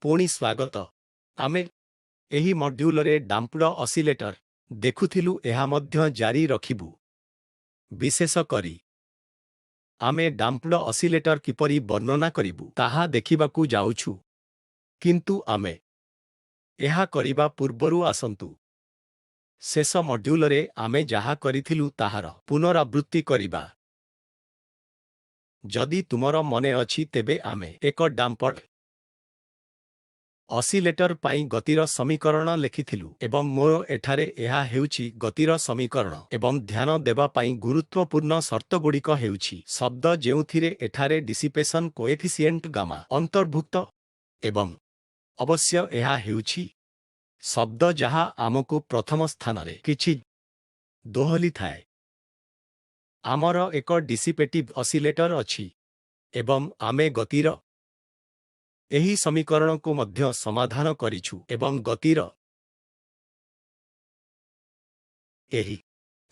पुणी स्वागत आमे एही मॉड्यूलरे डाम्प्ड ऑसिलेटर देखुथिलु एहा मध्य जारी रखिबु। विशेष करी आमे डाम्प्ड ऑसिलेटर किपरि वर्णना करिबु ताहा देखिबाकु जाउछु। किंतु आमे एहा करिबा पूर्वरु आसंतु शेष मॉड्यूलरे आमे जाहा करिथिलु ताहार पुनरावृत्ति करिबा। जदि तुमर मने अछि तेबे आमे एक डाम्प्ड ऑसिलेटर पाई गतिर समीकरण लेखिथिलु एवं मोर एठारे एहा हेउछि गतिर समीकरण एवं ध्यान देबा पाई गुरुत्वपूर्ण शर्तगुड़िक हेउछि शब्द जेउथिरे एठारे डिसिपेशन कोएफिशिएंट गामा अंतर्भुक्त एवं अवश्य एहा हेउछि शब्द जहा आमको प्रथम स्थान रे किछि दोहली थाए। आमर एक डिसिपेटिव ऑसिलेटर अछि एवं आमे गतिर एही समीकरण को मध्य समाधान करिछु एवं गतिर एही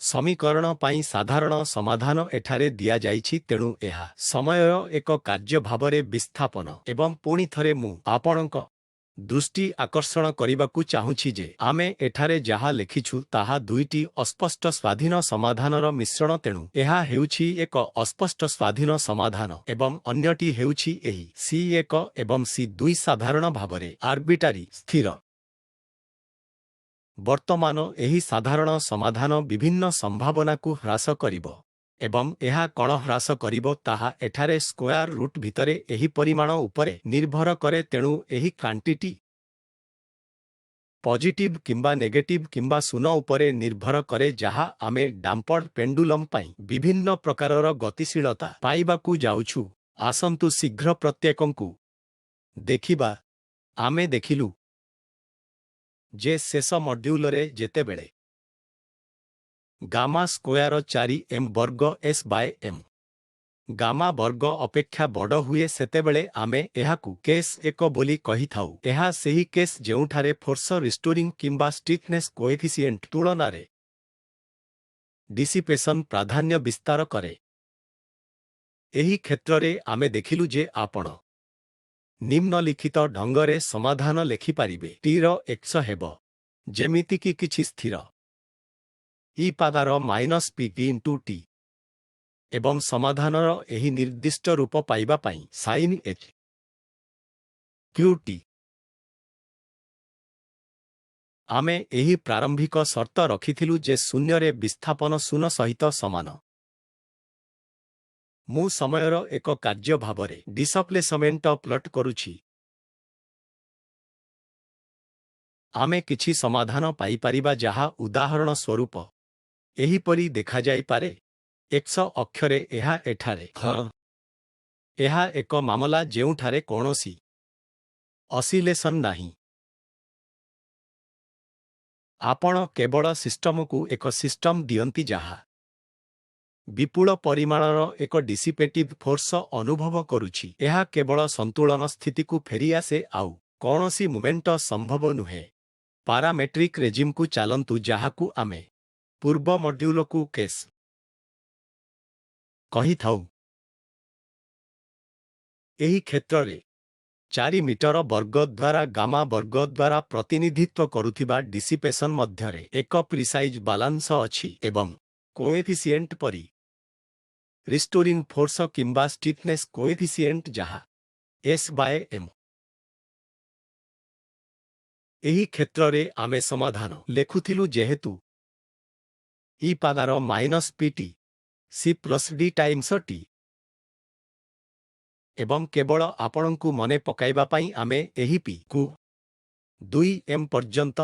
समीकरण पाई साधारण समाधान एठारे दिया जाइछि। तेणु एहा समयର एक कार्य भावरे विस्थापन एवं पुणी थरे मु आपणक दृष्टि आकर्षण करिबाकु चाहुछि जे आमे एठारे जहा लेखिछु ताहा दुईटी अस्पष्ट स्वाधीन समाधानर मिश्रण। तेणु एहा हेउछि एक अस्पष्ट स्वाधीन समाधान एवं अन्यटी हेउछि एही C1 एवं C2 साधारण भावरे आर्बिटारी स्थिर। वर्तमान एही साधारण समाधान विभिन्न संभावना को ह्रास करिबो एवं एहा कण ह्रास करिबो ताहा एठारे स्क्वायर रूट भितरे एही परिमाण उपरे निर्भर करे। तेणु एही क्वांटिटी पॉजिटिव किंबा नेगेटिव किंबा शून्य उपरे निर्भर करे जहा आमे डाम्पर्ड पेंडुलम पाई विभिन्न प्रकारर गतिशीलता पाइबाकु जाउछु। आसंतु शीघ्र प्रत्येकंकु देखिबा। आमे देखिलु जे शेष मॉड्यूलरे जेतेबेले गामा स्क्वायर 4m वर्ग s बाय m गामा वर्ग अपेक्षा बड़ हुए सेतेबेले आमे एहाकु केस 1 बोली कहि थाउ। एहा सेही केस जेउठारे फोर्स रिस्टोरिंग किंबा स्टिफनेस कोएफिशिएंट तुलनारे डिसिपेशन प्राधान्य विस्तार करे। एही क्षेत्ररे आमे देखिलु जे आपण निम्नलिखित ढंगरे समाधान लेखि पारिबे। टी रो x हेबो जेमिति कि किछि स्थिर e पादार -p इनटू t एवं समाधानर एही निर्दिष्ट रूप पाइबा पाई sin h qt आमे एही प्रारंभिक शर्त रखिथिलु जे शून्यरे विस्थापन शून्य सहित समान। मु समयर एक कार्य भावरे डिसप्लेसमेंट प्लॉट करुछि। आमे किछि समाधान पाई परिबा जहा उदाहरण स्वरूप एही परी देखा जाई पारे। x अक्षरे एहा एठारे एहा एक मामला जेउठारे कोनोसी ऑसिलेशन नाही। आपण केवल सिस्टम को एक सिस्टम दियंती जहा विपुल परिमाणर एक डिसिपेटिव फोर्स अनुभव करुछि। एहा केवल संतुलन स्थिति को फेरी आसे आउ कोनोसी मूवमेंट संभव नुहे। पारामेट्रिक रेजिम को चालंतु जहाकु आमे पूर्व मॉड्यूल को केस कहि थाउ। एही क्षेत्ररे 4 मीटर वर्ग द्वारा गामा वर्ग द्वारा प्रतिनिधित्व करुथिबा डिसिपेशन मध्यरे एक प्रिसाइज बालांस अछि एवं कोएफिशिएंट परी रिस्टोरिंग फोर्स किंबा स्टिफनेस कोएफिशिएंट जहा s बाय m। एही क्षेत्ररे आमे समाधान लेखुथिलु जेहेतु e पादार -pt c + d times t एवं केवल आपणंकु मने पकाइबा पाई आमे एही p कु 2m पर्यंत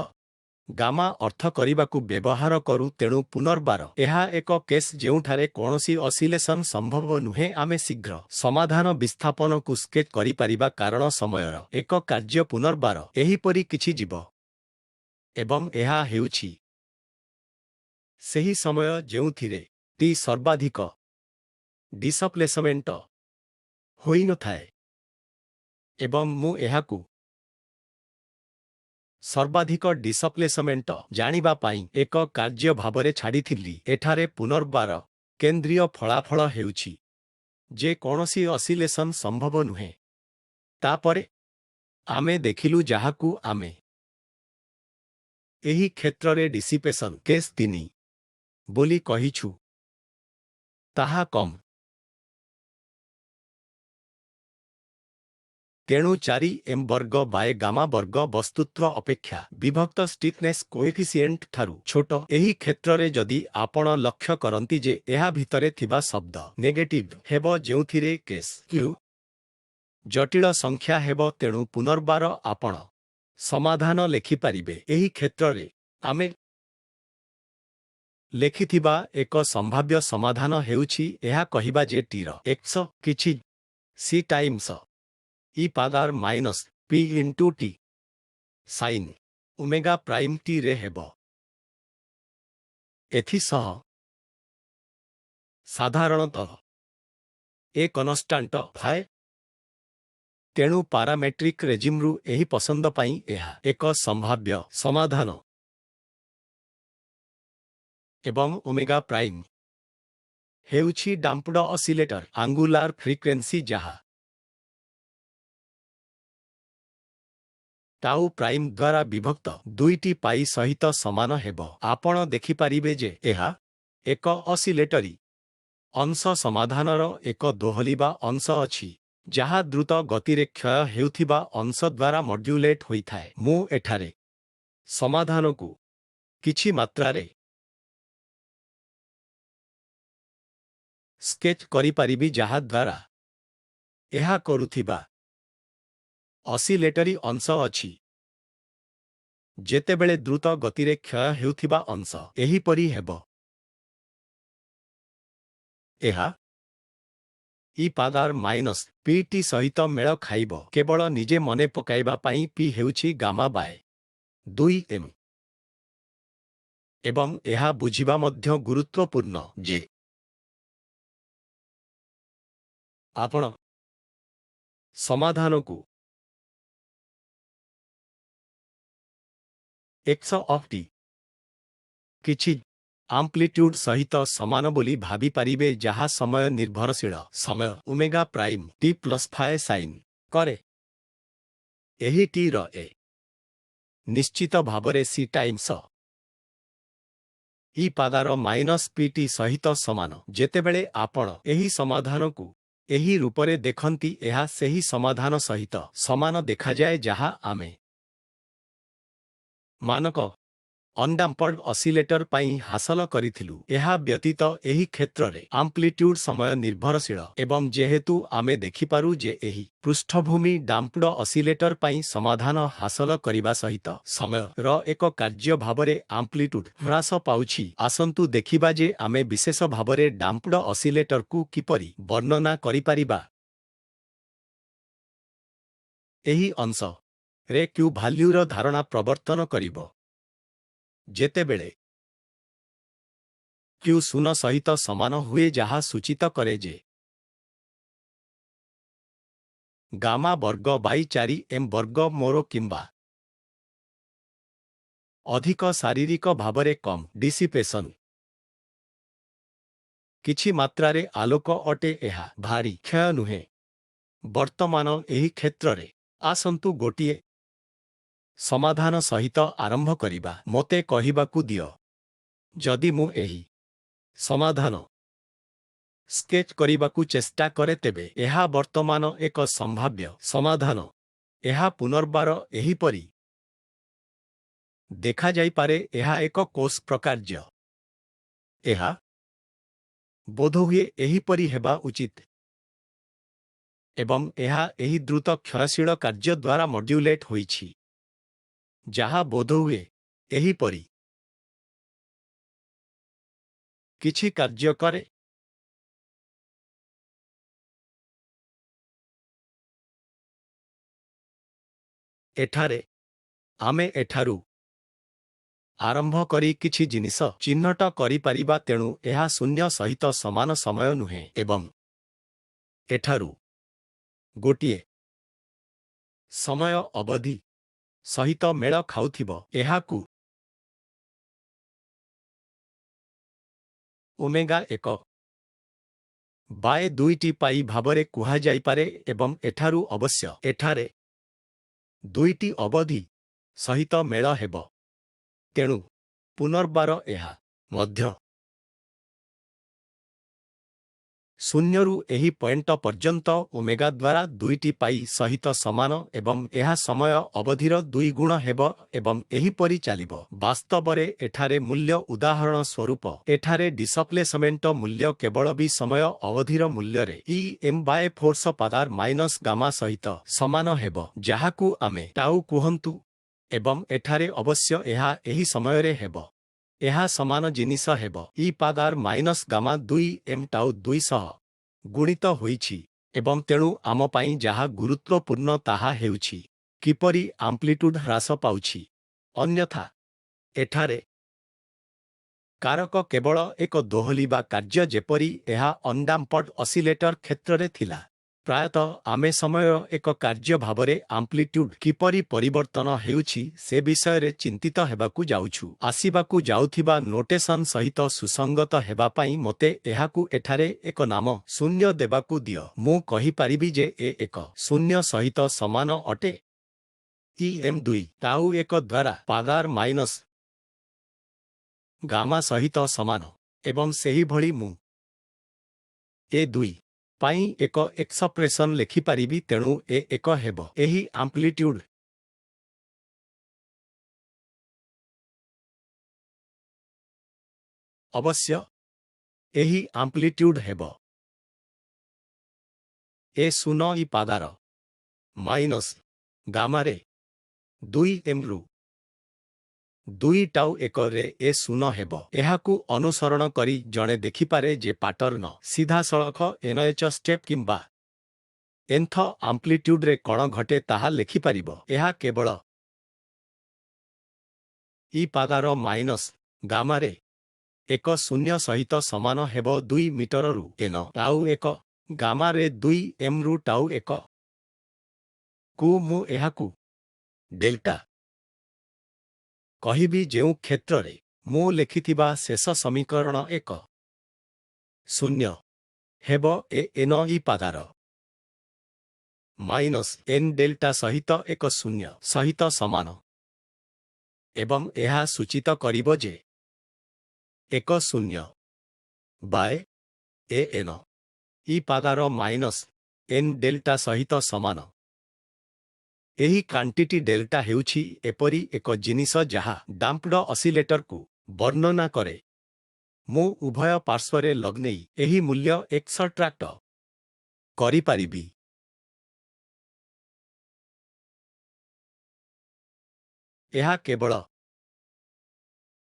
गामा अर्थ करिबाकु व्यवहार करू। तेणु पुनर्बार एहा एक केस जेउठारे कोनोसी ऑसिलेशन संभव नुहे। आमे शीघ्र समाधान विस्थापन को स्केच करि परिबा कारण समयर एक कार्य पुनर्बार एही परी किछि जीव एवं एहा हेउछि सेही समय जेउथिरे t सर्वाधिक डिसप्लेसमेंट होई न थाए एवं मु एहाकु सर्वाधिक डिसप्लेसमेंट जानिबा पाई एक कार्य भावरे छाड़िथिली। एठारे पुनर्बार केंद्रीय फलाफल हेउछि जे कोनोसी ऑसिलेशन संभव नुहे। तापरे ଆମେ ଦେଖିଲୁ ଯାହାକୁ ଆମେ ଏହି କ୍ଷେତ୍ରରେ ଡିସିପେସନ୍ କେସ୍ 3 ବୋଲି କହିଛୁ, ତାହା କମ୍। ତେଣୁ 4m ବର୍ଗ ବାଏ ଗାମା ବର୍ଗ ବସ୍ତୁତ୍ୱ ଅପେକ୍ଷା ବିଭକ୍ତ ଷ୍ଟିଫନେସ୍ କୋଏଫିସିଏଣ୍ଟ ଠାରୁ ଛୋଟ। ଏହି କ୍ଷେତ୍ରରେ ଯଦି ଆପଣ ଲକ୍ଷ୍ୟ କରନ୍ତି ଯେ ଏହା ଭିତରେ ଥିବା ଶବ୍ଦ ନେଗେଟିଭ୍ ହେବ ଯେଉଁଥିରେ କେସ୍ q ଜଟିଳ ସଂଖ୍ୟା ହେବ, ତେଣୁ ପୁନର୍ବାର ଆପଣ ସମାଧାନ ଲେଖିପାରିବେ। ଏହି କ୍ଷେତ୍ରରେ ଆମେ ଲେଖିଥିବା ଏକ ସମ୍ଭାବ୍ୟ ସମାଧାନ ହେଉଛି ଏହା କହିବା ଯେ ଟିର x କିଛି c times e power minus p into t sine omega prime t ରେ ହେବ। ଏଥିସହ ସାଧାରଣତଃ ଏ କନଷ୍ଟାଣ୍ଟ ଥାଏ। ତେଣୁ ପାରାମେଟ୍ରିକ୍ ରେଜିମ୍ରୁ ଏହି ପସନ୍ଦ ପାଇଁ ଏହା ଏକ ସମ୍ଭାବ୍ୟ ସମାଧାନ ଏବଂ ଓମେଗା ପ୍ରାଇମ୍ ହେଉଛି ଡାମ୍ପଡ ଅସିଲେଟର ଆଙ୍ଗୁଲାର ଫ୍ରିକ୍ୱେନ୍ସି ଯାହା ଟାଉ ପ୍ରାଇମ୍ ଦ୍ୱାରା ବିଭକ୍ତ 2ଟି ପାଇ ସହିତ ସମାନ ହେବ। ଆପଣ ଦେଖିପାରିବେ ଯେ ଏହା ଏକ ଅସିଲେଟରୀ ଅଂଶ ସମାଧାନର ଏକ ଦୋହଲିବା ଅଂଶ ଅଛି, ଯାହା ଦ୍ରୁତ ଗତିରେ କ୍ଷୟ ହେଉଥିବା ଅଂଶ ଦ୍ୱାରା ମଡ୍ୟୁଲେଟ୍ ହୋଇଥାଏ। ମୁଁ ଏଠାରେ ସମାଧାନକୁ କିଛି ମାତ୍ରାରେ ସ୍କେଚ୍ କରିପାରିବି, ଯାହା ଦ୍ୱାରା ଏହା କରୁଥିବା ଅସିଲେଟରୀ ଅଂଶ ଅଛି। ଯେତେବେଳେ ଦ୍ରୁତ ଗତିରେ କ୍ଷୟ ହେଉଥିବା ଅଂଶ ଏହିପରି ହେବ, ଏହା e ପାୱାର ମାଇନସ୍ pt ସହିତ ମେଳ ଖାଇବ। କେବଳ ନିଜେ ମନେ ପକାଇବା ପାଇଁ p ହେଉଛି ଗାମା ବାଏ 2m ଏବଂ ଏହା ବୁଝିବା ମଧ୍ୟ ଗୁରୁତ୍ୱପୂର୍ଣ୍ଣ ଯେ ଆପଣ ସମାଧାନକୁ x ଅଫ୍ t କିଛି ଆମ୍ପ୍ଲିଟ୍ୟୁଡ୍ ସହିତ ସମାନ ବୋଲି ଭାବିପାରିବେ, ଯାହା ସମୟ ନିର୍ଭରଶୀଳ ସମୟ omega prime t plus phi sine କରେ। ଏହି t ର ଏ ନିଶ୍ଚିତ ଭାବରେ c times e power minus pt ସହିତ ସମାନ। ଯେତେବେଳେ ଆପଣ ଏହି ସମାଧାନକୁ ଏହି ରୂପରେ ଦେଖନ୍ତି, ଏହା ସେହି ସମାଧାନ ସହିତ ସମାନ ଦେଖାଯାଏ ଯାହା ଆମେ ମାନକ ଅନ୍ଡାମ୍ପଡ୍ ଅସିଲେଟର ପାଇଁ ହାସଲ କରିଥିଲୁ। ଏହା ବ୍ୟତୀତ ଏହି କ୍ଷେତ୍ରରେ ଆମ୍ପ୍ଲିଟ୍ୟୁଡ୍ ସମୟ ନିର୍ଭରଶୀଳ ଏବଂ ଯେହେତୁ ଆମେ ଦେଖିପାରୁ ଯେ ଏହି ପୃଷ୍ଠଭୂମି ଡାମ୍ପଡ ଅସିଲେଟର ପାଇଁ ସମାଧାନ ହାସଲ କରିବା ସହିତ ସମୟର ଏକ କାର୍ଯ୍ୟ ଭାବରେ ଆମ୍ପ୍ଲିଟ୍ୟୁଡ୍ ହ୍ରାସ ପାଉଛି, ଆସନ୍ତୁ ଦେଖିବା ଯେ ଆମେ ବିଶେଷ ଭାବରେ ଡାମ୍ପଡ ଅସିଲେଟରକୁ କିପରି ବର୍ଣ୍ଣନା କରିପାରିବା। ଏହି ଅଂଶରେ q ଭାଲ୍ୟୁର ଧାରଣା ପ୍ରବର୍ତ୍ତନ କରିବ। ଯେତେବେଳେ q 0 ସହିତ ସମାନ ହୁଏ, ଯାହା ସୂଚିତ କରେ ଯେ ଗାମା ବର୍ଗ ବାଇ 4m ବର୍ଗ ମୋର କିମ୍ବା ଅଧିକ ଶାରୀରିକ ଭାବରେ କମ୍ ଡିସିପେସନ୍ କିଛି ମାତ୍ରାରେ ଆଲୋକ ଅଟେ। ଏହା ଭାରି କ୍ଷୟ ନୁହେଁ। ବର୍ତ୍ତମାନ ଏହି କ୍ଷେତ୍ରରେ ଆସନ୍ତୁ ଗୋଟିଏ ସମାଧାନ ସହିତ ଆରମ୍ଭ କରିବା। ମୋତେ କହିବାକୁ ଦିଅ, ଯଦି ମୁଁ ଏହି ସମାଧାନ ସ୍କେଚ୍ କରିବାକୁ ଚେଷ୍ଟା କରେ, ତେବେ ଏହା ବର୍ତ୍ତମାନ ଏକ ସମ୍ଭାବ୍ୟ ସମାଧାନ। ଏହା ପୁନର୍ବାର ଏହିପରି ଦେଖାଯାଇପାରେ। ଏହା ଏକ କୋଷ ପ୍ରକାର୍ଯ୍ୟ। ଏହା ବୋଧହୁଏ ଏହିପରି ହେବା ଉଚିତ ଏବଂ ଏହା ଏହି ଦ୍ରୁତ କ୍ଷୟଶୀଳ କାର୍ଯ୍ୟ ଦ୍ୱାରା ମଡ୍ୟୁଲେଟ୍ ହୋଇଛି, ଯାହା ବୋଧହୁଏ ଏହିପରି କିଛି କାର୍ଯ୍ୟ କରେ। ଏଠାରେ ଆମେ ଏଠାରୁ ଆରମ୍ଭ କରି କିଛି ଜିନିଷ ଚିହ୍ନଟ କରିପାରିବା, ତେଣୁ ଏହା ଶୂନ୍ୟ ସହିତ ସମାନ ସମୟ ନୁହେଁ ଏବଂ ଏଠାରୁ ଗୋଟିଏ ସମୟ ଅବଧି ସହିତ ମେଳ ଖାଉଥିବ। ଏହାକୁ ଓମେଗା 1 ବାଏ 2t ପାଇ ଭାବରେ କୁହାଯାଇପାରେ ଏବଂ ଏଠାରୁ ଅବଶ୍ୟ ଏଠାରେ ଦୁଇଟି ଅବଧି ସହିତ ମେଳ ହେବ। ତେଣୁ ପୁନର୍ବାର ଏହା ମଧ୍ୟ ଶୂନ୍ୟରୁ ଏହି ପଏଣ୍ଟ ପର୍ଯ୍ୟନ୍ତ ଓମେଗା ଦ୍ୱାରା 2ଟି ପାଇ ସହିତ ସମାନ ଏବଂ ଏହା ସମୟ ଅବଧିର 2 ଗୁଣ ହେବ ଏବଂ ଏହିପରି ଚାଲିବ। ବାସ୍ତବରେ ଏଠାରେ ମୂଲ୍ୟ ଉଦାହରଣ ସ୍ୱରୂପ ଏଠାରେ ଡିସପ୍ଲେସମେଣ୍ଟ ମୂଲ୍ୟ କେବଳ ବି ସମୟ ଅବଧିର ମୂଲ୍ୟରେ E m/4 power minus Gama ସହିତ ସମାନ ହେବ ଯାହାକୁ ଆମେ ଟାଉ କୁହନ୍ତୁ ଏବଂ ଏଠାରେ ଅବଶ୍ୟ ଏହା ଏହି ସମୟରେ ହେବ। ଏହା ସମାନ ଜିନିଷ ହେବ E power minus gamma 2m tau 200 ଗୁଣିତ ହୋଇଛି ଏବଂ ତେଣୁ ଆମ ପାଇଁ ଯାହା ଗୁରୁତ୍ୱପୂର୍ଣ୍ଣ ତାହା ହେଉଛି କିପରି ଆମ୍ପ୍ଲିଟ୍ୟୁଡ୍ ହ୍ରାସ ପାଉଛି। ଅନ୍ୟଥା ଏଠାରେ କାରକ କେବଳ ଏକ ଦୋହଲିବା କାର୍ଯ୍ୟ ଯେପରି ଏହା ଅନ୍‌ଡାମ୍ପଡ୍ ଅସିଲେଟର କ୍ଷେତ୍ରରେ ଥିଲା। ପ୍ରାୟତଃ ଆମେ ସମୟ ଏକ କାର୍ଯ୍ୟ ଭାବରେ ଆମ୍ପ୍ଲିଟ୍ୟୁଡ୍ କିପରି ପରିବର୍ତ୍ତନ ହେଉଛି ସେ ବିଷୟରେ ଚିନ୍ତିତ ହେବାକୁ ଯାଉଛୁ। ଆସିବାକୁ ଯାଉଥିବା ନୋଟେସନ ସହିତ ସୁସଙ୍ଗତ ହେବା ପାଇଁ ମୋତେ ଏହାକୁ ଏଠାରେ ଏକ ନାମ ଶୂନ୍ୟ ଦେବାକୁ ଦିଅ। ମୁଁ କହିପାରିବି ଯେ ଏ ଏକ ଶୂନ୍ୟ ସହିତ ସମାନ ଅଟେ। E m2 ଟାଉ 1 ଦ୍ୱାରା ପାୱାର ମାଇନସ୍ ଗାମା ସହିତ ସମାନ ଏବଂ ସେହିଭଳି ମୁଁ E2 ପାଇଁ ଏକ ଏକ୍ସପ୍ରେସନ୍ ଲେଖିପାରିବି ତେଣୁ E1 ହେବ ଏହି ଆମ୍ପ୍ଲିଟ୍ୟୁଡ୍ ଅବଶ୍ୟ ଏହି ଆମ୍ପ୍ଲିଟ୍ୟୁଡ୍ ହେବ E0 ଇ ପାୱାର ମାଇନସ୍ ଗାମାରେ 2m ରୁ 2 ଟାଉ 1ରେ E0 ହେବ। ଏହାକୁ ଅନୁସରଣ କରି ଜଣେ ଦେଖିପାରେ ଯେ ପାଟର୍ନ ସିଧାସଳଖ NH ଷ୍ଟେପ୍ କିମ୍ବା nth ଆମ୍ପ୍ଲିଟ୍ୟୁଡ୍ରେ କ'ଣ ଘଟେ ତାହା ଲେଖିପାରିବ। ଏହା କେବଳ E ପାୱାର ମାଇନସ୍ ଗାମାରେ 1 ସହିତ ସମାନ ହେବ 2 ମିଟରରୁ n ଟାଉ 1 ଗାମାରେ 2m ରୁ ଟାଉ 1 କୁ ମୁଁ ଏହାକୁ ଡେଲ୍ଟା କହିବି ଯେଉଁ କ୍ଷେତ୍ରରେ ମୁଁ ଲେଖିଥିବା ଶେଷ ସମୀକରଣ 0 ହେବ n ଇ ପାୱାର ମାଇନସ୍ n ଡେଲ୍ଟା ସହିତ 0 ସହିତ ସମାନ ଏବଂ ଏହା ସୂଚିତ କରିବ ଯେ 0 ବାଏ n ଇ ପାୱାର ମାଇନସ୍ n ଡେଲ୍ଟା ସହିତ ସମାନ। ଏହି କ୍ୱାଣ୍ଟିଟି ଡେଲ୍ଟା ହେଉଛି ଏପରି ଏକ ଜିନିଷ ଯାହା ଡାମ୍ପଡ୍ ଅସିଲେଟରକୁ ବର୍ଣ୍ଣନା କରେ। ମୁଁ ଉଭୟ ପାର୍ଶ୍ୱରେ ଲଗ୍ନେଇ ଏହି ମୂଲ୍ୟ ଏକ୍ସଟ୍ରାକ୍ଟ କରିପାରିବି। ଏହା କେବଳ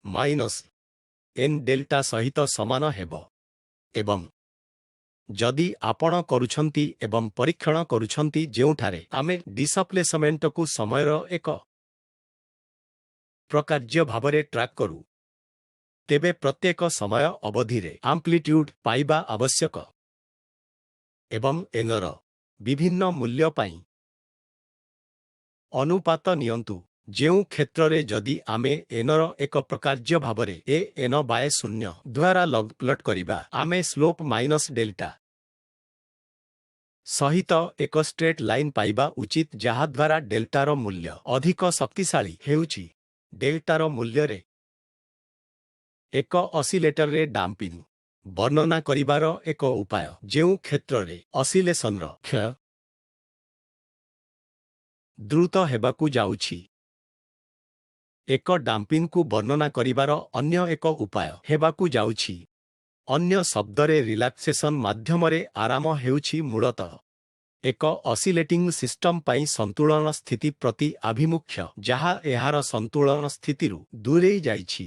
ମାଇନସ୍ n ଡେଲ୍ଟା ସହିତ ସମାନ ହେବ ଏବଂ ଯଦି ଆପଣ କରୁଛନ୍ତି ଏବଂ ପରୀକ୍ଷଣ କରୁଛନ୍ତି ଯେଉଁଠାରେ ଆମେ ଡିସପ୍ଲେସମେଣ୍ଟକୁ ସମୟର ଏକ ପ୍ରକାର୍ଯ୍ୟ ଭାବରେ ଟ୍ରାକ୍ କରୁ ତେବେ ପ୍ରତ୍ୟେକ ସମୟ ଅବଧିରେ ଆମ୍ପ୍ଲିଟ୍ୟୁଡ୍ ପାଇବା ଆବଶ୍ୟକ ଏବଂ nର ବିଭିନ୍ନ ମୂଲ୍ୟ ପାଇଁ ଅନୁପାତ ନିଅନ୍ତୁ ଯେଉଁ କ୍ଷେତ୍ରରେ ଯଦି ଆମେ nର ଏକ ପ୍ରକାର୍ଯ୍ୟ ଭାବରେ n/0 ଦ୍ୱାରା ଲଗ୍ ପ୍ଲଟ୍ କରିବା ଆମେ ସ୍ଲୋପ୍ ମାଇନସ୍ ଡେଲ୍ଟା ସହିତ ଏକ ଷ୍ଟ୍ରେଟ୍ ଲାଇନ୍ ପାଇବା ଉଚିତ ଯାହାଦ୍ୱାରା ଡେଲ୍ଟାର ମୂଲ୍ୟ ଅଧିକ ଶକ୍ତିଶାଳୀ ହେଉଛି। ଡେଲ୍ଟାର ମୂଲ୍ୟରେ ଏକ ଅସିଲେଟରରେ ଡାମ୍ପିଂ ବର୍ଣ୍ଣନା କରିବାର ଏକ ଉପାୟ ଯେଉଁ କ୍ଷେତ୍ରରେ ଅସିଲେସନର କ୍ଷୟ ଦ୍ରୁତ ହେବାକୁ ଯାଉଛି। ଏକ ଡାମ୍ପିଂକୁ ବର୍ଣ୍ଣନା କରିବାର ଅନ୍ୟ ଏକ ଉପାୟ ହେବାକୁ ଯାଉଛି। ଅନ୍ୟ ଶବ୍ଦରେ ରିଲାକ୍ସେସନ ମାଧ୍ୟମରେ ଆରାମ ହେଉଛି ମୂଳତଃ ଏକ ଅସିଲେଟିଂ ସିଷ୍ଟମ୍ ପାଇଁ ସନ୍ତୁଳନ ସ୍ଥିତି ପ୍ରତି ଆଭିମୁଖ୍ୟ ଯାହା ଏହାର ସନ୍ତୁଳନ ସ୍ଥିତିରୁ ଦୂରେଇ ଯାଇଛି।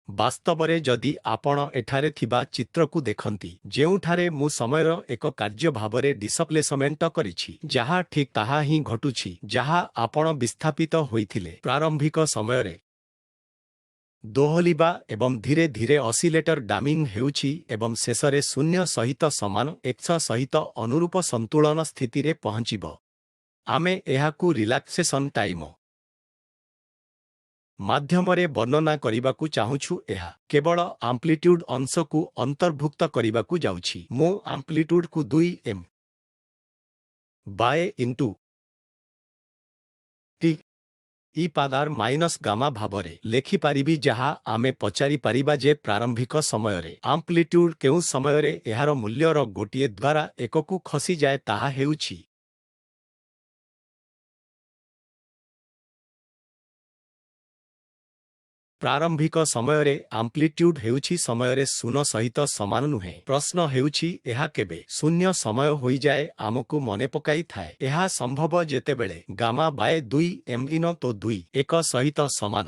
ବାସ୍ତବରେ ଯଦି ଆପଣ ଏଠାରେ ଥିବା ଚିତ୍ରକୁ ଦେଖନ୍ତି ଯେଉଁଠାରେ ମୁଁ ସମୟର ଏକ କାର୍ଯ୍ୟ ଭାବରେ ଡିସପ୍ଲେସମେଣ୍ଟ କରିଛି ଯାହା ଠିକ୍ ତାହା ହିଁ ଘଟୁଛି ଯାହା ଆପଣ ବିସ୍ଥାପିତ ହୋଇଥିଲେ ପ୍ରାରମ୍ଭିକ ସମୟରେ ଦୋହଲିବା ଏବଂ ଧୀରେ ଧୀରେ ଅସିଲେଟର ଡାମିଂ ହେଉଛି ଏବଂ ଶେଷରେ ଶୂନ୍ୟ ସହିତ ସମାନ x ସହିତ ଅନୁରୂପ ସନ୍ତୁଳନ ସ୍ଥିତିରେ ପହଞ୍ଚିବ। ଆମେ ଏହାକୁ ରିଲାକ୍ସେସନ ଟାଇମ ମାଧ୍ୟମରେ ବର୍ଣ୍ଣନା କରିବାକୁ ଚାହୁଁଛୁ ଏହା କେବଳ ଆମ୍ପ୍ଲିଟ୍ୟୁଡ୍ ଅଂଶକୁ ଅନ୍ତର୍ଭୁକ୍ତ କରିବାକୁ ଯାଉଛି। ମୁଁ ଆମ୍ପ୍ଲିଟ୍ୟୁଡ୍କୁ 2m/n ଟି ଇ ପାଦାର ମାଇନସ୍ ଗାମା ଭାବରେ ଲେଖିପାରିବି ଯାହା ଆମେ ପଚାରିପାରିବା ଯେ ପ୍ରାରମ୍ଭିକ ସମୟରେ ଆମ୍ପ୍ଲିଟ୍ୟୁଡ୍ କେଉଁ ସମୟରେ ଏହାର ମୂଲ୍ୟର ଗୋଟିଏ ଦ୍ୱାରା ଏକକୁ ଖସିଯାଏ ତାହା ହେଉଛି ପ୍ରାରମ୍ଭିକ ସମୟରେ ଆମ୍ପ୍ଲିଟ୍ୟୁଡ୍ ହେଉଛି ସମୟରେ ଶୂନ ସହିତ ସମାନ ନୁହେଁ। ପ୍ରଶ୍ନ ହେଉଛି ଏହା କେବେ ଶୂନ୍ୟ ସମୟ ହୋଇଯାଏ ଆମକୁ ମନେ ପକାଇଥାଏ। ଏହା ସମ୍ଭବ ଯେତେବେଳେ ଗାମା ବାଏ 2 ଏମ୍ ତ 2 ଏକ ସହିତ ସମାନ।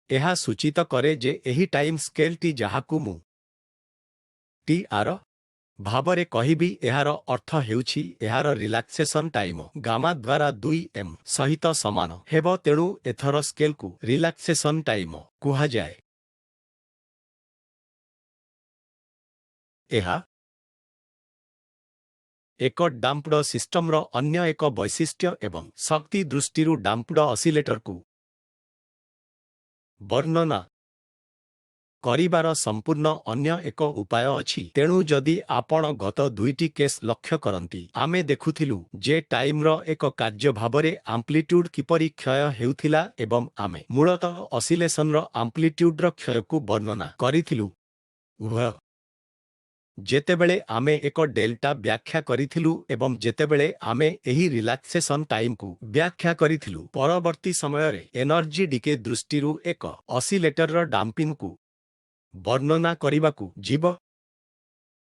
ଏହା ସୂଚିତ କରେ ଯେ ଏହି ଟାଇମ୍ ସ୍କେଲଟି ଯାହାକୁ ମୁଁ ଟି ଆର ଭାବରେ କହିବି ଏହାର ଅର୍ଥ ହେଉଛି ଏହାର ରିଲାକ୍ସେସନ ଟାଇମ ଗାମା ଦ୍ୱାରା 2 ଏମ୍ ସହିତ ସମାନ ହେବ ତେଣୁ ଏଥର ସ୍କେଲକୁ ରିଲାକ୍ସେସନ ଟାଇମ କୁହାଯାଏ। ଏହା ଏକ ଡାମ୍ପଡ ସିଷ୍ଟମର ଅନ୍ୟ ଏକ ବୈଶିଷ୍ଟ୍ୟ ଏବଂ ଶକ୍ତି ଦୃଷ୍ଟିରୁ ଡାମ୍ପଡ ଅସିଲେଟରକୁ ବର୍ଣ୍ଣନା କରିବାର ସମ୍ପୂର୍ଣ୍ଣ ଅନ୍ୟ ଏକ ଉପାୟ ଅଛି। ତେଣୁ ଯଦି ଆପଣ ଗତ ଦୁଇଟି କେସ୍ ଲକ୍ଷ୍ୟ କରନ୍ତି ଆମେ ଦେଖୁଥିଲୁ ଯେ ଟାଇମ୍ର ଏକ କାର୍ଯ୍ୟ ଭାବରେ ଆମ୍ପ୍ଲିଟ୍ୟୁଡ୍ କିପରି କ୍ଷୟ ହେଉଥିଲା ଏବଂ ଆମେ ମୂଳତଃ ଅସିଲେସନର ଆମ୍ପ୍ଲିଟ୍ୟୁଡ୍ର କ୍ଷୟକୁ ବର୍ଣ୍ଣନା କରିଥିଲୁ। ଉଭୟ ଯେତେବେଳେ ଆମେ ଏକ ଡେଲ୍ଟା ବ୍ୟାଖ୍ୟା କରିଥିଲୁ ଏବଂ ଯେତେବେଳେ ଆମେ ଏହି ରିଲାକ୍ସେସନ ଟାଇମକୁ ବ୍ୟାଖ୍ୟା କରିଥିଲୁ ପରବର୍ତ୍ତୀ ସମୟରେ ଏନର୍ଜି ଡିକେ ଦୃଷ୍ଟିରୁ ଏକ ଅସିଲେଟରର ଡାମ୍ପିଂକୁ ବର୍ଣ୍ଣନା କରିବାକୁ ଯିବ।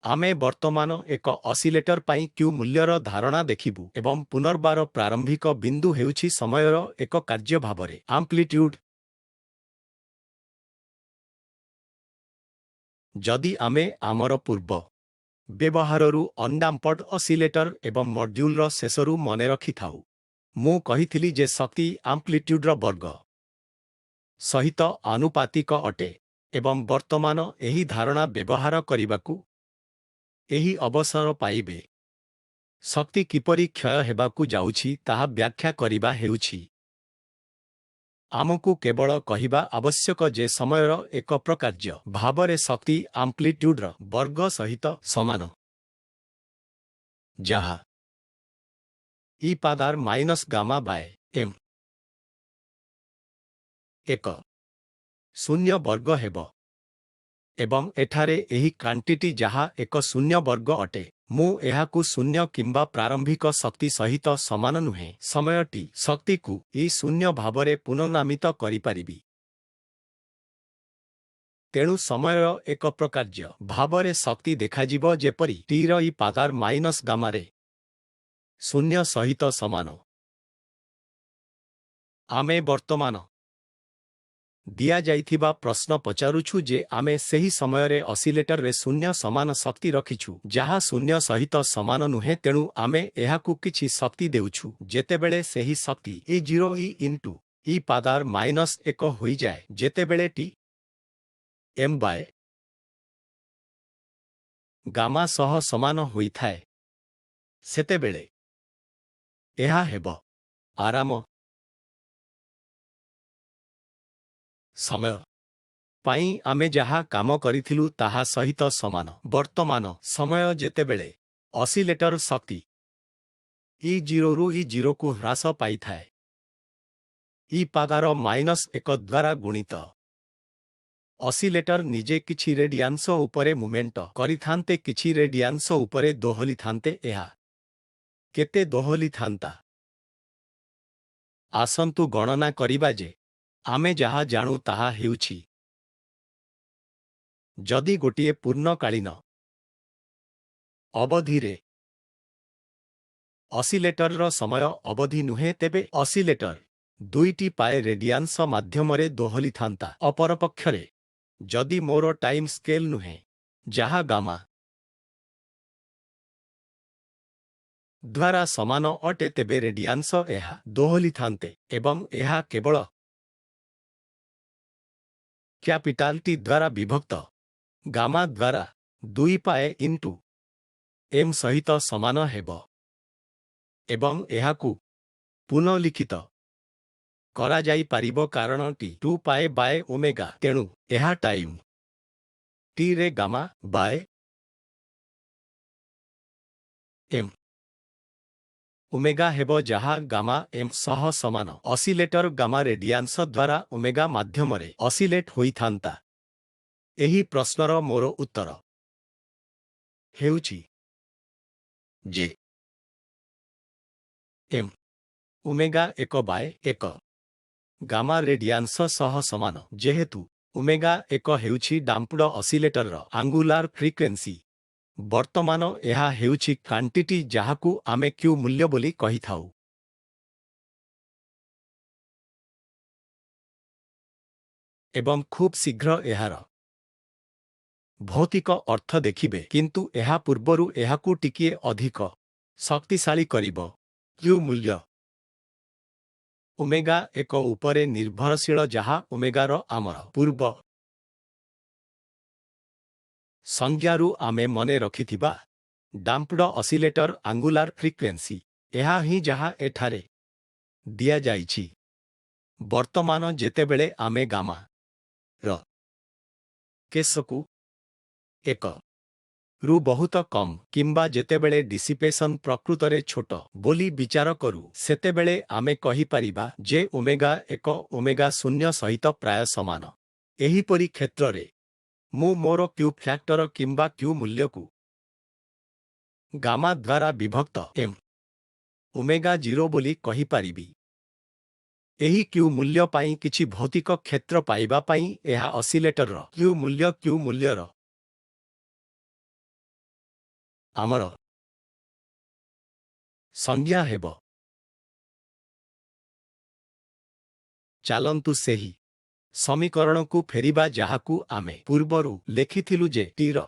ଆମେ ବର୍ତ୍ତମାନ ଏକ ଅସିଲେଟର ପାଇଁ କ୍ୟୁ ମୂଲ୍ୟର ଧାରଣା ଦେଖିବୁ ଏବଂ ପୁନର୍ବାର ପ୍ରାରମ୍ଭିକ ବିନ୍ଦୁ ହେଉଛି ସମୟର ଏକ କାର୍ଯ୍ୟ ଭାବରେ ଆମ୍ପ୍ଲିଟ୍ୟୁଡ୍। ଯଦି ଆମେ ଆମର ପୂର୍ବ ବ୍ୟବହାରରୁ ଅନ୍ଡାମ୍ପଡ୍ ଅସିଲେଟର ଏବଂ ମଡ୍ୟୁଲର ଶେଷରୁ ମନେ ରଖିଥାଉ ମୁଁ କହିଥିଲି ଯେ ଶକ୍ତି ଆମ୍ପ୍ଲିଟ୍ୟୁଡ୍ର ବର୍ଗ ସହିତ ଆନୁପାତିକ ଅଟେ ଏବଂ ବର୍ତ୍ତମାନ ଏହି ଧାରଣା ବ୍ୟବହାର କରିବାକୁ ଏହି ଅବସର ପାଇବେ ଶକ୍ତି କିପରି କ୍ଷୟ ହେବାକୁ ଯାଉଛି ତାହା ବ୍ୟାଖ୍ୟା କରିବା ହେଉଛି ଆମକୁ କେବଳ କହିବା ଆବଶ୍ୟକ ଯେ ସମୟର ଏକ ପ୍ରକାର୍ଯ୍ୟ ଭାବରେ ଶକ୍ତି ଆମ୍ପ୍ଲିଟ୍ୟୁଡ୍ର ବର୍ଗ ସହିତ ସମାନ ଯାହା ଇ ପାଦାର ମାଇନସ୍ ଗାମା ବାଏ ଏମ୍ ଏକ ଶୂନ୍ୟ ବର୍ଗ ହେବ ଏବଂ ଏଠାରେ ଏହି କ୍ୱାଣ୍ଟିଟି ଯାହା ଏକ ଶୂନ୍ୟ ବର୍ଗ ଅଟେ ମୁଁ ଏହାକୁ ଶୂନ୍ୟ କିମ୍ବା ପ୍ରାରମ୍ଭିକ ଶକ୍ତି ସହିତ ସମାନ ନୁହେଁ ସମୟଟି ଶକ୍ତିକୁ ଇ ଶୂନ୍ୟ ଭାବରେ ପୁନର୍ନାମିତ କରିପାରିବି। ତେଣୁ ସମୟ ଏକ ପ୍ରକାର୍ଯ୍ୟ ଭାବରେ ଶକ୍ତି ଦେଖାଯିବ ଯେପରି ଟିର ଇ ପାଦାର ମାଇନସ୍ ଗାମାରେ ଶୂନ୍ୟ ସହିତ ସମାନ। ଆମେ ବର୍ତ୍ତମାନ ଦିଆଯାଇଥିବା ପ୍ରଶ୍ନ ପଚାରୁଛୁ ଯେ ଆମେ ସେହି ସମୟରେ ଅସିଲେଟରରେ ଶୂନ୍ୟ ସମାନ ଶକ୍ତି ରଖିଛୁ ଯାହା ଶୂନ୍ୟ ସହିତ ସମାନ ନୁହେଁ ତେଣୁ ଆମେ ଏହାକୁ କିଛି ଶକ୍ତି ଦେଉଛୁ ଯେତେବେଳେ ସେହି ଶକ୍ତି E0 ଇ ଇଣ୍ଟୁ ଇ ପାଦାର ମାଇନସ୍ ଏକ ହୋଇଯାଏ ଯେତେବେଳେ ଟି ଏମ୍ ବାଏ ଗାମା ସହ ସମାନ ହୋଇଥାଏ ସେତେବେଳେ ଏହା ହେବ ଆରାମ ସମୟ ପାଇଁ ଆମେ ଯାହା କାମ କରିଥିଲୁ ତାହା ସହିତ ସମାନ। ବର୍ତ୍ତମାନ ସମୟ ଯେତେବେଳେ ଅସିଲେଟର ଶକ୍ତି E0ରୁ E0କୁ ହ୍ରାସ ପାଇଥାଏ ଇ ପାଦାର ମାଇନସ୍ ଏକ ଦ୍ୱାରା ଗୁଣିତ ଅସିଲେଟର ନିଜେ କିଛି ରେଡିଆନ୍ସ ଉପରେ ମୁଭମେଣ୍ଟ କରିଥାନ୍ତେ କିଛି ରେଡିଆନ୍ସ ଉପରେ ଦୋହଲିଥାନ୍ତେ ଏହା କେତେ ଦୋହଲିଥାନ୍ତା ଆସନ୍ତୁ ଗଣନା କରିବା ଯେ ଆମେ ଯାହା ଜାଣୁ ତାହା ହେଉଛି ଯଦି ଗୋଟିଏ ପୂର୍ଣ୍ଣକାଳୀନ ଅବଧିରେ ଅସିଲେଟରର ସମୟ ଅବଧି ନୁହେଁ ତେବେ ଅସିଲେଟର ଦୁଇଟି ପାଏ ରେଡିଆନ୍ସ ମାଧ୍ୟମରେ ଦୋହଲିଥାନ୍ତା ଅପରପକ୍ଷରେ ଯଦି ମୋର ଟାଇମ୍ ସ୍କେଲ୍ ନୁହେଁ ଯାହା ଗାମା ଦ୍ୱାରା ସମାନ ଅଟେ ତେବେ ରେଡିଆନ୍ସ ଏହା ଦୋହଲିଥାନ୍ତେ ଏବଂ ଏହା କେବଳ କ୍ୟାପିଟାଲ ଟି ଦ୍ୱାରା ବିଭକ୍ତ ଗାମା ଦ୍ୱାରା 2 ପାଏ ଇଣ୍ଟୁ ଏମ୍ ସହିତ ସମାନ ହେବ ଏବଂ ଏହାକୁ ପୁନଃଲିଖିତ କରାଯାଇପାରିବ କାରଣ ଟି 2 ପାଏ ବାଏ ଓମେଗା ତେଣୁ ଏହା ଟାଇମ୍ ଟିରେ ଗାମା ବାଏ ଏମ୍ ओमेगा हेबो जहा गामा एम सह समान ऑसिलेटर गामा रेडियंस द्वारा ओमेगा माध्यमरे ऑसिलेट होइथांता। एही प्रश्नर मोर उत्तर हेउची जे एम ओमेगा एक बाय एक गामा रेडियंस सह समान जेहेतु ओमेगा एक हेउची डाम्प्ड ऑसिलेटर आंगुलार फ्रिक्वेंसी। वर्तमान एहा हेउची क्वांटिटी जाहाकू आमे क्यू मूल्य बोली कहिथाउ। एवं खूब शीघ्र एहार भौतिक अर्थ देखिबे किंतु एहा पूर्वरु एहाकू टिकिए अधिक शक्तिशाली करिब। क्यू मूल्य ओमेगा एक उपरे निर्भरशील जहा ओमेगार आमर पूर्व संज्ञारू आमे मने रखिथिबा डाम्प्ड ऑसिलेटर आंगुलार फ्रिक्वेंसी एहा ही जहा एठारे दिया जाइछि। वर्तमान जेतेबेले आमे गामा र केसकू एक रु बहुत कम किंबा जेतेबेले डिसिपेशन प्रकृतरे छोट बोली विचार करू सेतेबेले आमे कहि परिबा जे ओमेगा एक ओमेगा शून्य सहित प्राय समान। एहीपरि क्षेत्ररे मु मोर क्यू फैक्टर किंबा क्यू मूल्यकू गामा द्वारा विभक्त एम ओमेगा जीरो बोली कहि पारिबी। एही क्यू मूल्य पाई किछि भौतिक क्षेत्र पाइबा पाई एहा ऑसिलेटर क्यू मूल्यर आमर संज्ञा हेब। चालंतु सेही समीकरण को फेरिबा जहाकू आमे पूर्वरु लेखिथिलु जे टीर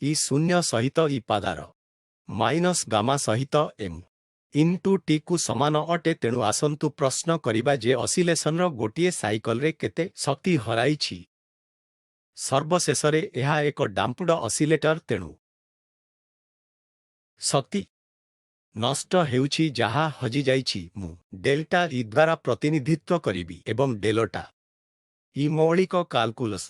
ई शून्य सहित ई पादार माइनस गामा सहित एम इनटू टी कु समान अटे। तेणु आसंतु प्रश्न करिबा जे ऑसिलेशनर गोटिए साइकल रे केते शक्ति हराइछि। सर्वशेषरे एहा एक डाम्प्ड ऑसिलेटर तेणु शक्ति नष्ट हेउछि जहा हजि जाइछि मु डेल्टा ई द्वारा प्रतिनिधित्व करिबि एवं डेल्टा ई मौलिक काल्कुलस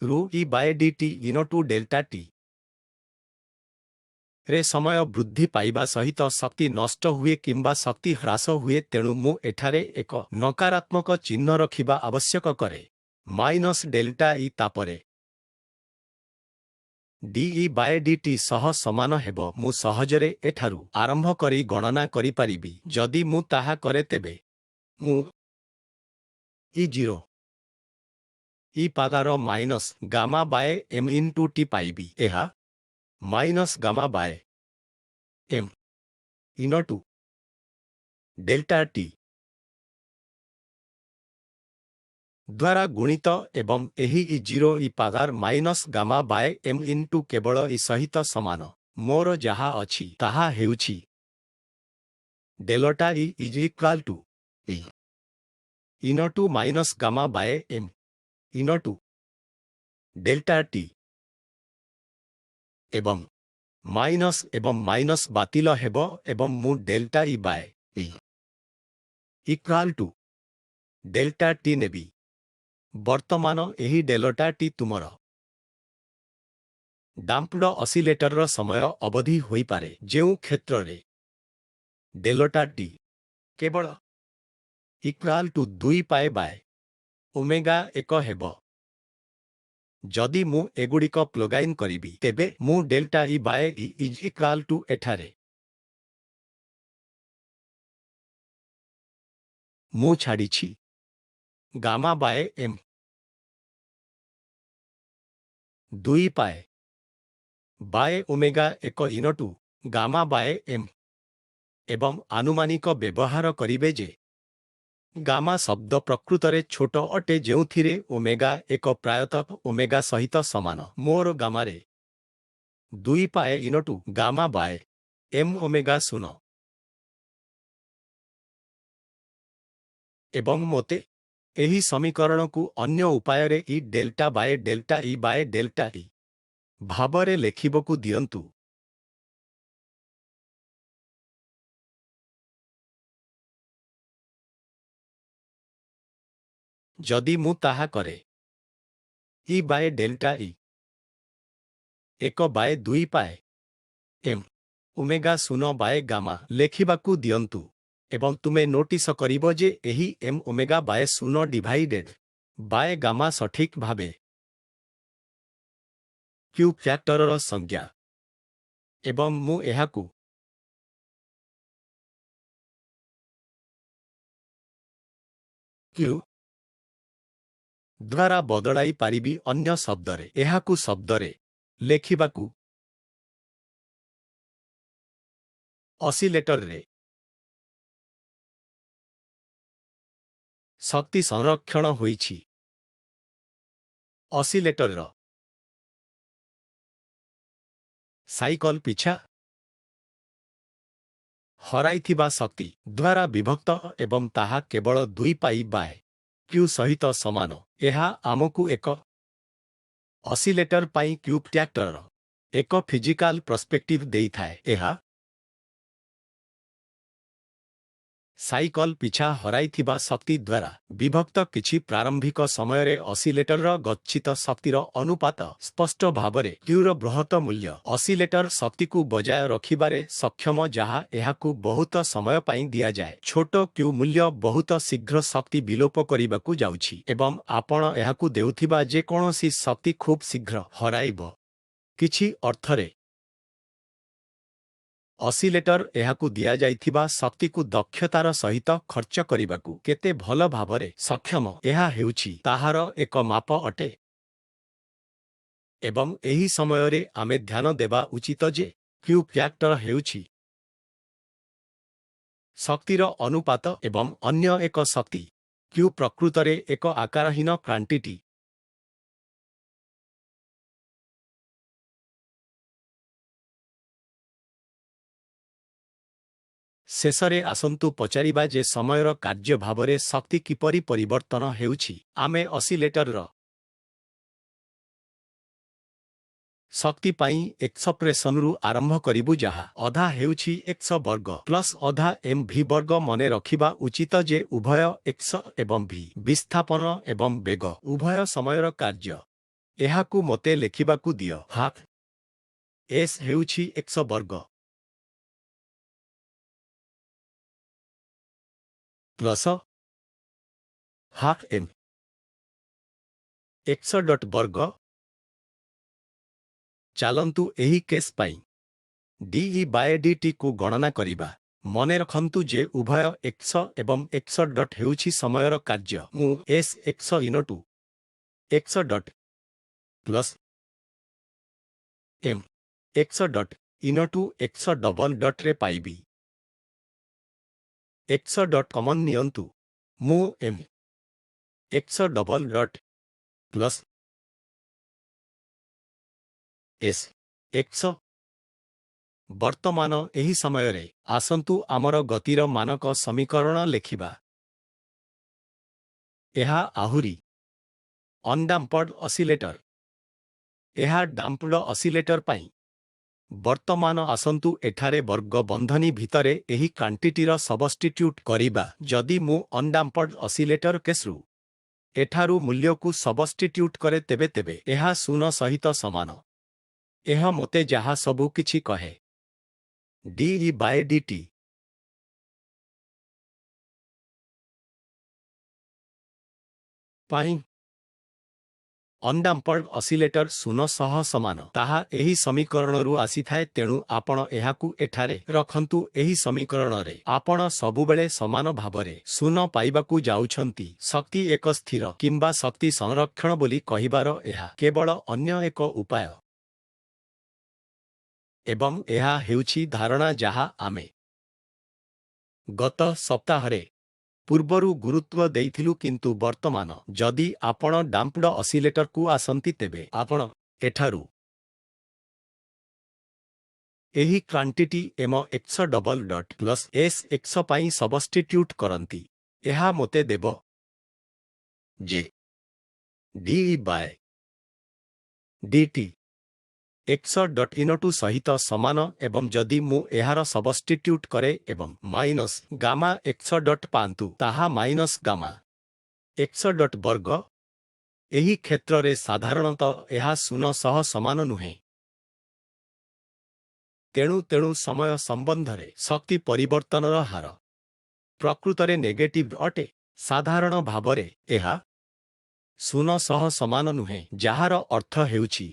रु ई bye dt into delta T रे समय वृद्धि पाइबा सहित शक्ति नष्ट हुए किंबा शक्ति ह्रास हुए। तेणु मु एठारे एक नकारात्मक चिन्ह रखिबा आवश्यक करे माइनस डेल्टा ई तापरे डी बाय dt सह समान हेबो। मु सहजरे एठारु आरंभ करी गणना करि पारिबि। जदि मु ताहा करे तेबे मु ई जीरो ई पादार minus gamma by m into t पाइबि। एहा minus gamma by m into delta t द्वारा गुणित एवं एही ई जीरो ई पादार minus gamma by m into केवल ई सहित समान। मोर जहा अछि ताहा हेउछि delta e is equal to e into minus gamma by m into delta t एवं माइनस बातिल हेबो एवं मु delta e by e equal to delta T नेबी। वर्तमान एही डेल्टा टी तुमर डाम्प्ड ऑसिलेटर समय अवधि होई पारे जेउ क्षेत्र रे डेल्टा टी केवल equal to 2 pi by omega एक हेबो। जदि मु एगुड़िक प्लगाइन करिबि तेबे मु delta e by e is equal to एठारे मु छाड़िछि gamma by m 2 pi by omega एक इनटू गामा बाय एम एवं आनुमानिक व्यवहार करिबे जे गामा शब्द प्रकृतरे छोट अटे जेउथिरे ओमेगा एक प्रायतः ओमेगा सहित समान। मोर गामारे 2 pi into gamma by m omega शून्य एवं मोते एही समीकरण को अन्य उपाय रे e delta by delta e भाबरे लेखिबकु दियंतु। जदि मु ताहा करे e by delta e 1 by 2 pi M omega 0 bye Gama ଲେଖିବାକୁ ଦିଅନ୍ତୁ ଏବଂ ତୁମେ ନୋଟିସ କରିବ ଯେ ଏହି M omega by 0 divided by gamma ସଠିକ୍ ଭାବେ କ୍ୟୁ ଫ୍ୟାକ୍ଟରର ସଂଜ୍ଞା ଏବଂ ମୁଁ ଏହାକୁ କ୍ୟୁ ଦ୍ୱାରା ବଦଳାଇ ପାରିବି ଅନ୍ୟ ଶବ୍ଦରେ ଏହାକୁ ଶବ୍ଦରେ ଲେଖିବାକୁ ଅସିଲେଟରରେ ଶକ୍ତି ସଂରକ୍ଷଣ ହୋଇଛି। ଅସିଲେଟରର ସାଇକଲ ପିଛା ହରାଇଥିବା ଶକ୍ତି ଦ୍ୱାରା ବିଭକ୍ତ ଏବଂ ତାହା କେବଳ 2 ପାଇ ବାଏ କ୍ୟୁ ସହିତ ସମାନ। ଏହା ଆମକୁ ଏକ ଅସିଲେଟର ପାଇଁ କ୍ୟୁ ଫ୍ୟାକ୍ଟରର ଏକ ଫିଜିକାଲ ପର୍ସପେକ୍ଟିଭ ଦେଇଥାଏ। ଏହା ସାଇକଲ ପିଛା ହରାଇଥିବା ଶକ୍ତି ଦ୍ୱାରା ବିଭକ୍ତ କିଛି ପ୍ରାରମ୍ଭିକ ସମୟରେ ଅସିଲେଟରର ଗଚ୍ଛିତ ଶକ୍ତିର ଅନୁପାତ ସ୍ପଷ୍ଟ ଭାବରେ କ୍ୟୁର ବୃହତ ମୂଲ୍ୟ ଅସିଲେଟର ଶକ୍ତିକୁ ବଜାୟ ରଖିବାରେ ସକ୍ଷମ ଯାହା ଏହାକୁ ବହୁତ ସମୟ ପାଇଁ ଦିଆଯାଏ। ଛୋଟ କ୍ୟୁ ମୂଲ୍ୟ ବହୁତ ଶୀଘ୍ର ଶକ୍ତି ବିଲୋପ କରିବାକୁ ଯାଉଛି ଏବଂ ଆପଣ ଏହାକୁ ଦେଉଥିବା ଯେକୌଣସି ଶକ୍ତି ଖୁବ୍ ଶୀଘ୍ର ହରାଇବ। କିଛି ଅର୍ଥରେ ଅସିଲେଟର ଏହାକୁ ଦିଆଯାଇଥିବା ଶକ୍ତିକୁ ଦକ୍ଷତାର ସହିତ ଖର୍ଚ୍ଚ କରିବାକୁ କେତେ ଭଲ ଭାବରେ ସକ୍ଷମ ଏହା ହେଉଛି ତାହାର ଏକ ମାପ ଅଟେ। ଏବଂ ଏହି ସମୟରେ ଆମେ ଧ୍ୟାନ ଦେବା ଉଚିତ ଯେ କ୍ୟୁ ଫ୍ୟାକ୍ଟର ହେଉଛି ଶକ୍ତିର ଅନୁପାତ ଏବଂ ଅନ୍ୟ ଏକ ଶକ୍ତି କ୍ୟୁ ପ୍ରକୃତରେ ଏକ ଆକାରହୀନ କ୍ୱାଣ୍ଟିଟି। ଶେଷରେ ଆସନ୍ତୁ ପଚାରିବା ଯେ ସମୟର କାର୍ଯ୍ୟ ଭାବରେ ଶକ୍ତି କିପରି ପରିବର୍ତ୍ତନ ହେଉଛି। ଆମେ ଅସିଲେଟରର ଶକ୍ତି ପାଇଁ ଏକ୍ସପ୍ରେସନରୁ ଆରମ୍ଭ କରିବୁ ଯାହା ଅଧା ହେଉଛି ଏକ୍ସ ବର୍ଗ ପ୍ଲସ୍ ଅଧା ଏମ୍ ଭି ବର୍ଗ। ମନେ ରଖିବା ଉଚିତ ଯେ ଉଭୟ ଏକ୍ସ ଏବଂ ଭି ବିସ୍ଥାପନ ଏବଂ ବେଗ ଉଭୟ ସମୟର କାର୍ଯ୍ୟ। ଏହାକୁ ମୋତେ ଲେଖିବାକୁ ଦିଅ। ହାଫ୍ ଏସ୍ ହେଉଛି ଏକ୍ସ ବର୍ଗ plus half M x dot ବର୍ଗ। ଚାଲନ୍ତୁ ଏହି କେସ୍ ପାଇଁ ଡିଇ ବାଏ ଡିଟି କୁ ଗଣନା କରିବା। ମନେ ରଖନ୍ତୁ ଯେ ଉଭୟ ଏକ୍ସ ଏବଂ ଏକ୍ସ ଡଟ୍ ହେଉଛି ସମୟର କାର୍ଯ୍ୟ। ମୁଁ s x into x dot plus m x dot into x double ଡଟ୍ରେ ପାଇବି। ଏକ୍ସ ଡଟ୍ କମନ୍ ନିଅନ୍ତୁ। ମୁଁ m x double dot plus S x. ବର୍ତ୍ତମାନ ଏହି ସମୟରେ ଆସନ୍ତୁ ଆମର ଗତିର ମାନକ ସମୀକରଣ ଲେଖିବା। ଏହା ଆହୁରି ଅନଡାମ୍ପଡ ଅସିଲେଟର। ଏହା ଡାମ୍ପଡ ଅସିଲେଟର ପାଇଁ। ବର୍ତ୍ତମାନ ଆସନ୍ତୁ ଏଠାରେ ବର୍ଗ ବନ୍ଧନୀ ଭିତରେ ଏହି କ୍ୱାଣ୍ଟିଟିର ସବଷ୍ଟିଟ୍ୟୁଟ୍ କରିବା। ଯଦି ମୁଁ ଅନଡାମ୍ପଡ ଅସିଲେଟର କେସ୍ରୁ ଏଠାରୁ ମୂଲ୍ୟକୁ ସବଷ୍ଟିଟ୍ୟୁଟ୍ କରେ ତେବେ ଏହା 0 ସହିତ ସମାନ। ଏହା ମୋତେ ଯାହା ସବୁ କିଛି କହେ ଡିଇ ବାଏ ଡିଟି ପାଇଁ ଅନଡାମ୍ପଡ ଅସିଲେଟର 0 ସହ ସମାନ। ତାହା ଏହି ସମୀକରଣରୁ ଆସିଥାଏ ତେଣୁ ଆପଣ ଏହାକୁ ଏଠାରେ ରଖନ୍ତୁ। ଏହି ସମୀକରଣରେ ଆପଣ ସବୁବେଳେ ସମାନ ଭାବରେ 0 ପାଇବାକୁ ଯାଉଛନ୍ତି। ଶକ୍ତି ଏକ ସ୍ଥିର କିମ୍ବା ଶକ୍ତି ସଂରକ୍ଷଣ ବୋଲି କହିବାର ଏହା କେବଳ ଅନ୍ୟ ଏକ ଉପାୟ। ଏବଂ ଏହା ହେଉଛି ଧାରଣା ଯାହା ଆମେ ଗତ ସପ୍ତାହରେ ପୂର୍ବରୁ ଗୁରୁତ୍ୱ ଦେଇଥିଲୁ କିନ୍ତୁ ବର୍ତ୍ତମାନ ଯଦି ଆପଣ ଡାମ୍ପଡ ଅସିଲେଟରକୁ ଆସନ୍ତି ତେବେ ଆପଣ ଏଠାରୁ ଏହି quantity M X double dot plus S X ପାଇଁ ସବଷ୍ଟିଟ୍ୟୁଟ୍ କରନ୍ତି। ଏହା ମୋତେ ଦେବ ଯେ D E by D T X dot into ସହିତ ସମାନ ଏବଂ ଯଦି ମୁଁ ଏହାର ସବଷ୍ଟିଟ୍ୟୁଟ୍ କରେ ଏବଂ ମାଇନସ୍ ଗାମା ଏକ୍ସ ଡଟ୍ ପାଆନ୍ତୁ ତାହା ମାଇନସ୍ ଗାମା ଏକ୍ସ ଡଟ୍ ବର୍ଗ। ଏହି କ୍ଷେତ୍ରରେ ସାଧାରଣତଃ ଏହା 0 ସହ ସମାନ ନୁହେଁ। ତେଣୁ ସମୟ ସମ୍ବନ୍ଧରେ ଶକ୍ତି ପରିବର୍ତ୍ତନର ହାର ପ୍ରକୃତରେ ନେଗେଟିଭ୍ ଅଟେ। ସାଧାରଣ ଭାବରେ ଏହା 0 ସହ ସମାନ ନୁହେଁ, ଯାହାର ଅର୍ଥ ହେଉଛି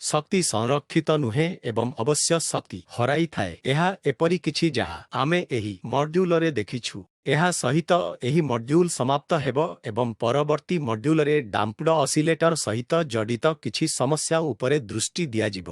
ଶକ୍ତି ସଂରକ୍ଷିତ ନୁହେଁ ଏବଂ ଅବଶ୍ୟ ଶକ୍ତି ହରାଇଥାଏ। ଏହା ଏପରି କିଛି ଯାହା ଆମେ ଏହି ମଡ୍ୟୁଲରେ ଦେଖିଛୁ। ଏହା ସହିତ ଏହି ମଡ୍ୟୁଲ ସମାପ୍ତ ହେବ ଏବଂ ପରବର୍ତ୍ତୀ ମଡ୍ୟୁଲରେ ଡାମ୍ପଡ ଅସିଲେଟର ସହିତ ଜଡ଼ିତ କିଛି ସମସ୍ୟା ଉପରେ ଦୃଷ୍ଟି ଦିଆଯିବ।